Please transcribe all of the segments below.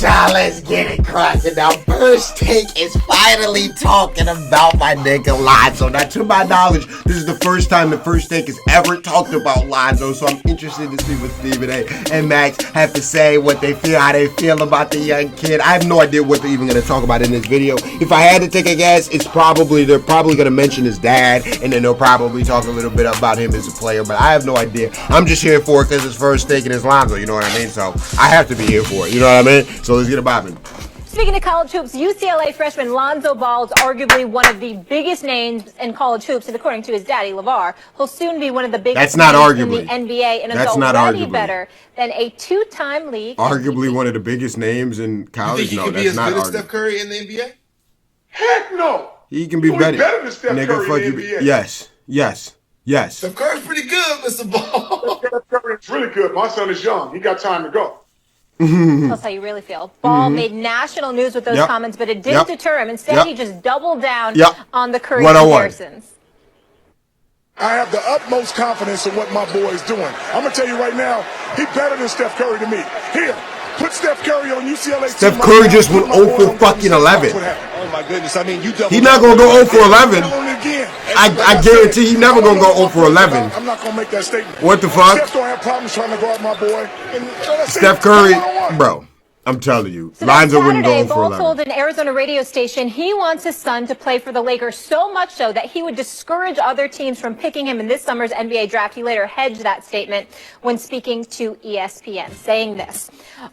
Y'all, let's get it cracking now. First Take is finally talking about my nigga Lonzo. Now, to my knowledge, this is the first time the First Take has ever talked about Lonzo, so I'm interested to see what Stephen A. and Max have to say, what they feel, how they feel about the young kid. I have no idea what they're even going to talk about in this video. If I had to take a guess, they're probably going to mention his dad, and then they'll probably talk a little bit about him as a player, but I have no idea. I'm just here for it because it's First Take and it's Lonzo, you know what I mean? So I have to be here for it, you know what I mean? So let's get it bobbing. Speaking of college hoops, UCLA freshman Lonzo Ball is arguably one of the biggest names in college hoops, and according to his daddy, LeVar, he'll soon be one of the biggest names in the NBA, and is already better than a two-time league Arguably one of the biggest names in college? No, that's not arguable. Steph Curry in the NBA? Heck no! He can be better than Steph Curry in the NBA. Yes. Steph Curry's pretty good, Mr. Ball. Steph Curry's really good. My son is young. He got time to go. That's how you really feel. Ball made national news with those comments, but it didn't deter him. Instead, he just doubled down on the Curry comparisons. I have the utmost confidence in what my boy is doing. I'm going to tell you right now, he's better than Steph Curry to me. Here, put Steph Curry on UCLA. Steph Curry just went 0 for fucking 11. Oh my goodness, I mean, he's not going to go 0 for 11. I guarantee he's never going to go 0 for 11. I'm not going to make that statement. What the fuck? Steph don't have problems trying to guard my boy. Steph Curry, bro. I'm telling you, So Lonzo wouldn't go Saturday, for Ball 11. told an Arizona radio station he wants his son to play for the Lakers so much so that he would discourage other teams from picking him in this summer's NBA draft. He later hedged that statement when speaking to ESPN, saying this: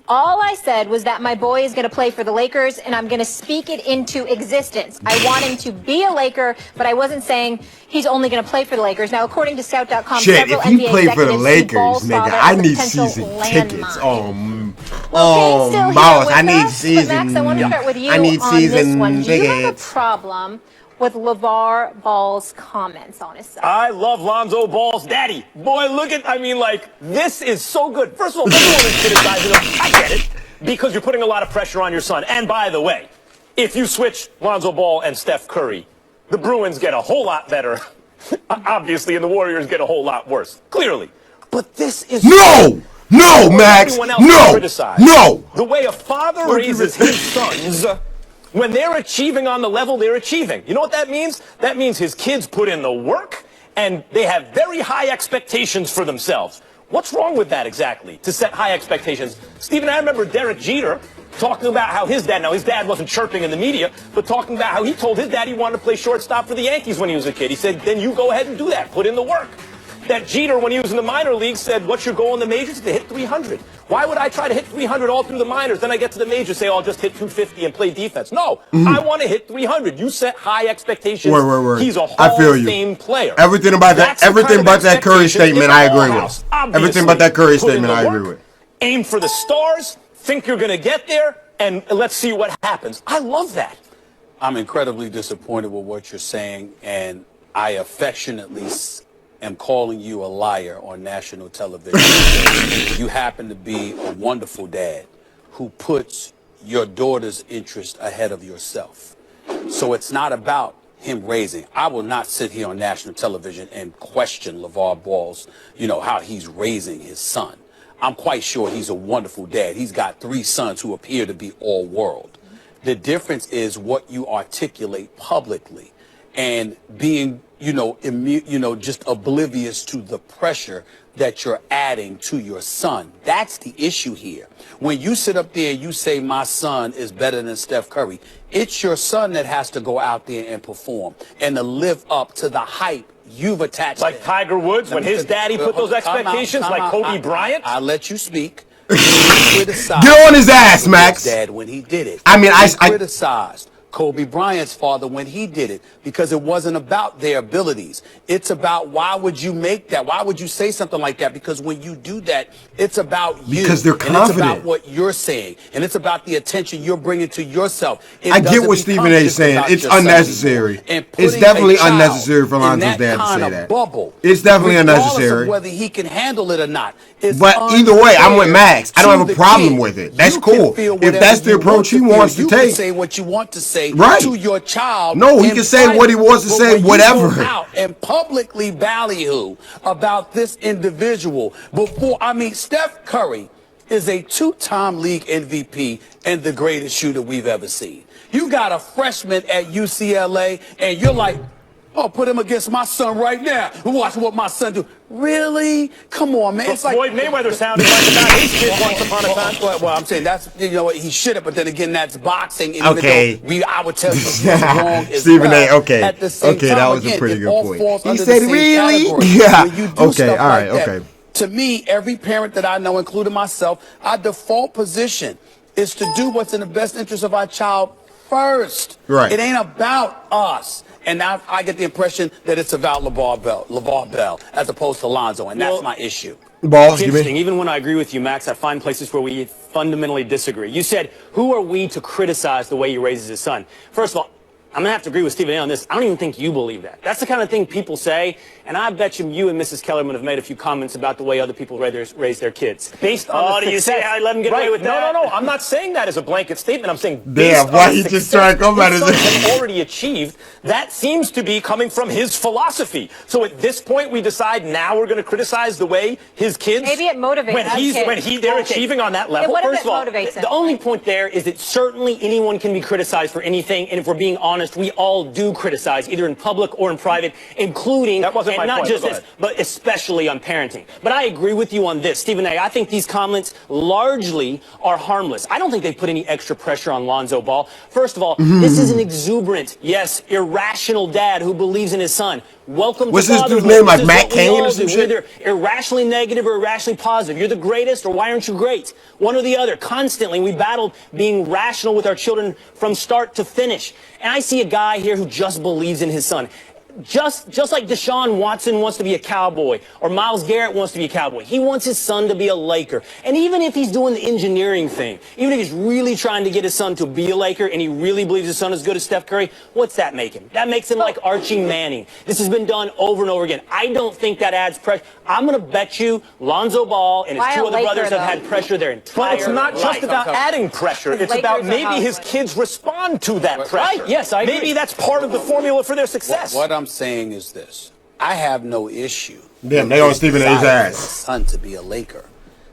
"All I said was that my boy is going to play for the Lakers, and I'm going to speak it into existence. I want him to be a Laker, but I wasn't saying he's only going to play for the Lakers." Now, according to Scout.com, shit, if he NBA played for the Lakers, nigga, I need potential season tickets. landmine. Balls, I need season. Max, I want to start with you I need on season this one. Do you have a tickets. problem with LeVar Ball's comments on his son? I love Lonzo Ball's daddy. Boy, look at, I mean, like, this is so good. First of all, everyone is criticizing him. I get it, because you're putting a lot of pressure on your son. And by the way, if you switch Lonzo Ball and Steph Curry, the Bruins get a whole lot better, obviously, and the Warriors get a whole lot worse, clearly. But this is... No, Max. No. The way a father raises his sons when they're achieving on the level they're achieving. You know what that means? That means his kids put in the work and they have very high expectations for themselves. What's wrong with that exactly, to set high expectations? Stephen, I remember Derek Jeter talking about how his dad wasn't chirping in the media, but talking about how he told his dad he wanted to play shortstop for the Yankees when he was a kid. He said, then you go ahead and do that. Put in the work. That Jeter, when he was in the minor leagues, said, what's your goal in the majors? To hit 300. Why would I try to hit 300 all through the minors? Then I get to the majors, say, oh, I'll just hit 250 and play defense. No, I want to hit 300. You set high expectations. Word. He's a Hall of Fame player. Everything about that Curry statement, I agree with. Everything about that Curry statement, I agree with. Aim for the stars. Think you're going to get there, and let's see what happens. I love that. I'm incredibly disappointed with what you're saying, and I affectionately am calling you a liar on national television. You happen to be a wonderful dad who puts your daughter's interest ahead of yourself. So it's not about him raising. I will not sit here on national television and question LeVar Ball's, how he's raising his son. I'm quite sure he's a wonderful dad. He's got 3 sons who appear to be all world. The difference is what you articulate publicly and being just oblivious to the pressure that you're adding to your son. That's the issue here. When you sit up there and you say my son is better than Steph Curry, it's your son that has to go out there and perform and to live up to the hype you've attached. Like Tiger Woods, when his daddy put those expectations, like Kobe Bryant. I'll let you speak. Get on his ass, Max. Dad, when he did it. I mean, I criticized Kobe Bryant's father when he did it, because it wasn't about their abilities. It's about, why would you make that? Why would you say something like that? Because when you do that, it's about you. Because they're confident. And it's about what you're saying. And it's about the attention you're bringing to yourself. I get what Stephen A. is saying. It's unnecessary. It's definitely unnecessary for Lonzo's dad to say that. Bubble, it's definitely unnecessary. Whether he can handle it or not. But either way, I'm with Max. I don't have a problem with it. That's cool. If that's the approach he wants to take. You can say what you want to say right to your child. No, he can say what he wants to say, whatever. Out and publicly ballyhoo about this individual before, Steph Curry is a 2-time league MVP and the greatest shooter we've ever seen. You got a freshman at UCLA, and you're like, oh, put him against my son right now. Watch what my son do. Really? Come on, man. Well, it's like Floyd Mayweather sounded like about his kid once upon a time. well, I'm saying that's, you know what, he should have, but then again, that's boxing. And Okay. I would tell you it's wrong as Stephen well. A. Okay. At the same Okay, time, that was again, a pretty it good all point. falls He under said, the same really? category. Yeah. When you do Okay, stuff all right, like that, okay. to me, every parent that I know, including myself, our default position is to do what's in the best interest of our child first. Right. It ain't about us. And now I get the impression that it's about LeVar Bell, as opposed to Lonzo, and that's my issue. Ball, It's interesting. Even when I agree with you, Max, I find places where we fundamentally disagree. You said, who are we to criticize the way he raises his son? First of all, I'm going to have to agree with Stephen A. on this. I don't even think you believe that. That's the kind of thing people say, and I bet you and Mrs. Kellerman have made a few comments about the way other people raise their kids. Based on do you see how I let him get away with that? No. I'm not saying that as a blanket statement. I'm saying damn, why he just trying to come at his us? son has already achieved. That seems to be coming from his philosophy. So at this point, we decide now we're going to criticize the way his kids. Maybe it motivates they're achieving on that level. What if First it of all, motivates him? the only point there is that certainly anyone can be criticized for anything, and if we're being honest, we all do criticize, either in public or in private, including, that wasn't my not point, just go this, ahead. but especially on parenting. But I agree with you on this, Stephen A. I think these comments largely are harmless. I don't think they put any extra pressure on Lonzo Ball. First of all, this is an exuberant, yes, irrational dad who believes in his son. Welcome What's to this fatherhood. dude's name, like This is Matt what we Cain or all some do. shit? We're either irrationally negative or irrationally positive. You're the greatest, or why aren't you great? One or the other. Constantly, we battled being rational with our children from start to finish. And I see a guy here who just believes in his son. Just like Deshaun Watson wants to be a Cowboy, or Myles Garrett wants to be a Cowboy. He wants his son to be a Laker. And even if he's doing the engineering thing, even if he's really trying to get his son to be a Laker, and he really believes his son is good as Steph Curry, what's that make him? That makes him like Archie Manning. This has been done over and over again. I don't think that adds pressure. I'm going to bet you Lonzo Ball and his two other brothers have had pressure their entire life. But it's not just about adding pressure. It's about maybe his kids respond to that pressure. Right, yes, I agree. Maybe that's part of the formula for their success. What I'm saying is this. I have no issue. Damn, they on Stephen A's ass. Son to be a Laker.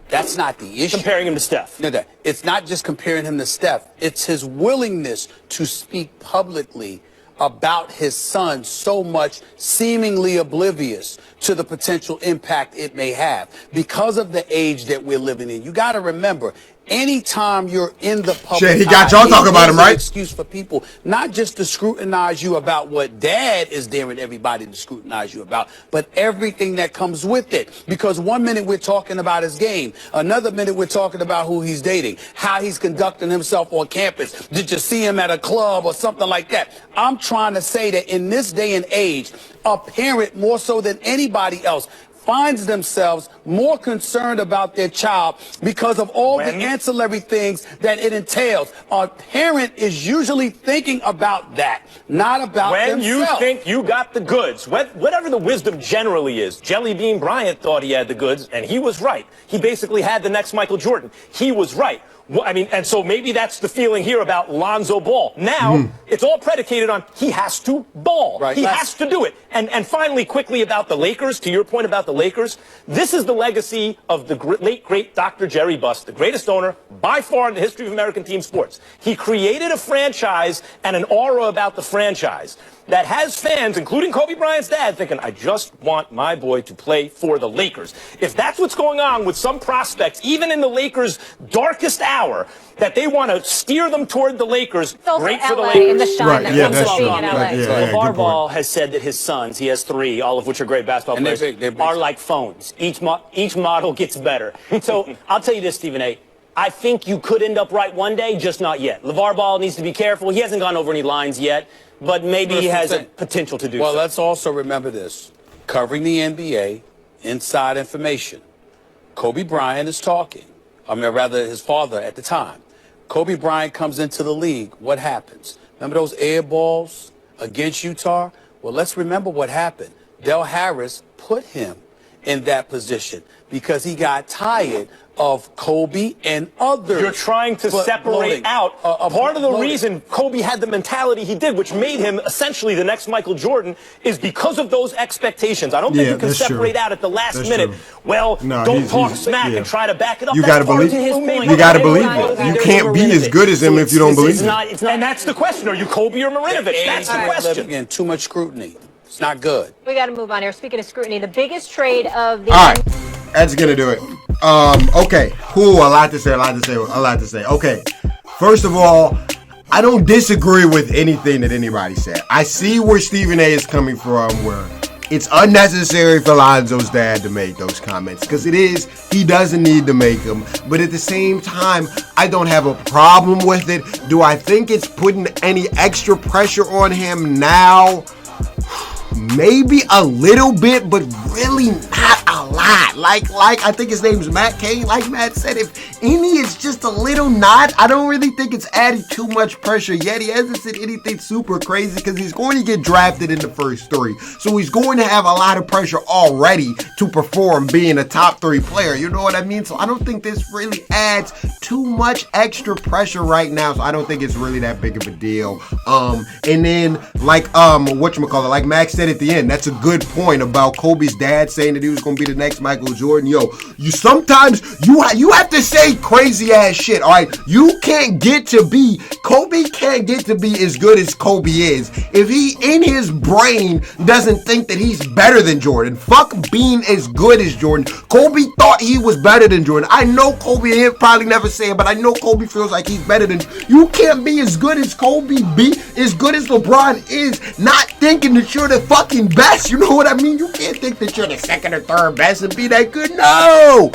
That's not the issue. Comparing him to Steph. No, it's not just comparing him to Steph. It's his willingness to speak publicly about his son, so much seemingly oblivious to the potential impact it may have because of the age that we're living in. You got to remember, anytime you're in the public Shit, he got y'all talking about him, right? Excuse for people not just to scrutinize you about what dad is daring everybody to scrutinize you about, but everything that comes with it. Because one minute we're talking about his game, another minute we're talking about who he's dating, how he's conducting himself on campus. Did you see him at a club or something like that? I'm trying to say that in this day and age, a parent more so than anybody else finds themselves more concerned about their child because of all the ancillary things that it entails. A parent is usually thinking about that, not about When you themselves. think you got the goods, whatever the wisdom generally is, Jelly Bean Bryant thought he had the goods, and he was right. He basically had the next Michael Jordan. He was right. I mean, and so maybe that's the feeling here about Lonzo Ball. Now, it's all predicated on he has to ball. Right. He has to do it. And finally, quickly about the Lakers, to your point about the Lakers, this is the legacy of the late, great Dr. Jerry Buss, the greatest owner by far in the history of American team sports. He created a franchise and an aura about the franchise that has fans, including Kobe Bryant's dad, thinking, I just want my boy to play for the Lakers. If that's what's going on with some prospects, even in the Lakers' darkest hour, that they want to steer them toward the Lakers, great for the Lakers. In the shine Right, that yeah, comes that's with being true. in LA. Right, yeah. LeVar good Ball point. has said that his sons, he has 3, all of which are great basketball And players, they're are like phones. Each model gets better. So I'll tell you this, Stephen A. I think you could end up right one day, just not yet. LeVar Ball needs to be careful. He hasn't gone over any lines yet, but maybe he has a potential to do so. Well, let's also remember this. Covering the NBA, inside information. Kobe Bryant is talking. I mean, rather, his father at the time. Kobe Bryant comes into the league. What happens? Remember those air balls against Utah? Well, let's remember what happened. Del Harris put him in that position because he got tired of Kobe and others. You're trying to separate out. Part of the reason Kobe had the mentality he did, which made him essentially the next Michael Jordan, is because of those expectations. I don't think you can separate out at the last minute. Well, don't talk smack and try to back it up. You gotta believe it. You gotta believe it. You can't be as good as him if you don't believe it. And that's the question. Are you Kobe or Marinovich? That's the question. Again, too much scrutiny. It's not good. We got to move on here. Speaking of scrutiny, the biggest trade of the... All right, that's gonna do it. Okay, cool. A lot to say. Okay, first of all, I don't disagree with anything that anybody said. I see where Stephen A is coming from, where it's unnecessary for Lonzo's dad to make those comments, because it is. He doesn't need to make them. But at the same time, I don't have a problem with it. Do I think it's putting any extra pressure on him now? Maybe a little bit, but really not a lot. Like I think his name's Matt Kane. Like Matt said, if any, it's just a little not. I don't really think it's added too much pressure yet. He hasn't said anything super crazy because he's going to get drafted in the first 3. So he's going to have a lot of pressure already to perform being a top 3 player. You know what I mean? So I don't think this really adds too much extra pressure right now. So I don't think it's really that big of a deal. And then whatchamacallit, like Max said at the end, that's a good point about Kobe's dad saying that he was going to be the next Michael Jordan. Yo, you sometimes you have to say crazy ass shit. All right, Kobe can't get to be as good as Kobe is if he in his brain doesn't think that he's better than Jordan. Fuck being as good as Jordan. Kobe thought he was better than Jordan. I know Kobe, he'll probably never say it, but I know Kobe feels like he's better than. You can't be as good as Kobe, be as good as LeBron is, not thinking that you're the fucking best. You know what I mean? You can't think that you're the second or third best and be that good. No.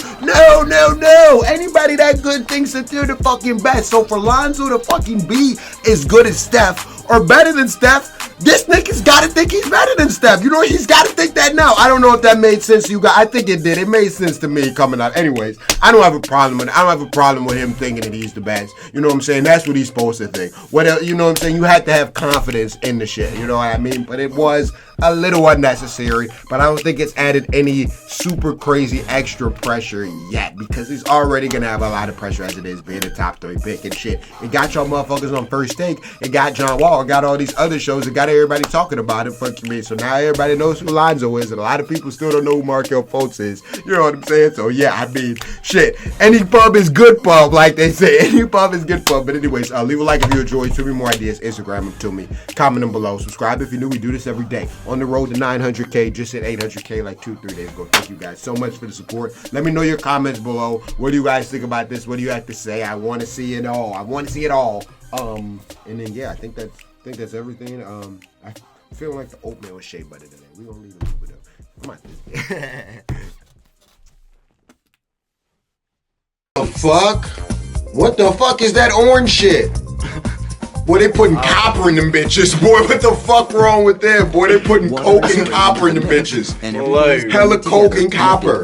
Anybody that good thinks that they're the fucking best. So for Lonzo to fucking be as good as Steph or better than Steph, this nigga's gotta think he's better than Steph. You know, he's gotta think that now. I don't know if that made sense to you guys. I think it did. It made sense to me coming out. Anyways, I don't have a problem with it. I don't have a problem with him thinking that he's the best. You know what I'm saying? That's what he's supposed to think. You know what I'm saying? You have to have confidence in the shit. You know what I mean? But it was a little unnecessary, but I don't think it's added any super crazy extra pressure yet, because he's already gonna have a lot of pressure as it is being a top 3 pick and shit. It got y'all motherfuckers on First Take. It got John Wall. It got all these other shows. It got everybody talking about it. Fuck me. So now everybody knows who Lonzo is, and a lot of people still don't know who Markel Fultz is. You know what I'm saying? So yeah, I mean, shit. Any pub is good pub, like they say. Any pub is good pub. But anyways, leave a like if you enjoyed. Tweet me more ideas. Instagram them to me. Comment them below. Subscribe if you're new. We do this every day. On the road to 900K, just hit 800K like 2-3 days ago. Thank you guys so much for the support. Let me know your comments below. What do you guys think about this? What do you have to say? I want to see it all. And then yeah, I think that's everything. I feel like the oatmeal is shea butter today. We gonna leave it over there. Come on. The fuck? What the fuck is that orange shit? Boy, they putting copper in them bitches. Boy, what the fuck wrong with them? Boy, they putting coke and copper in them bitches. Hella coke and copper.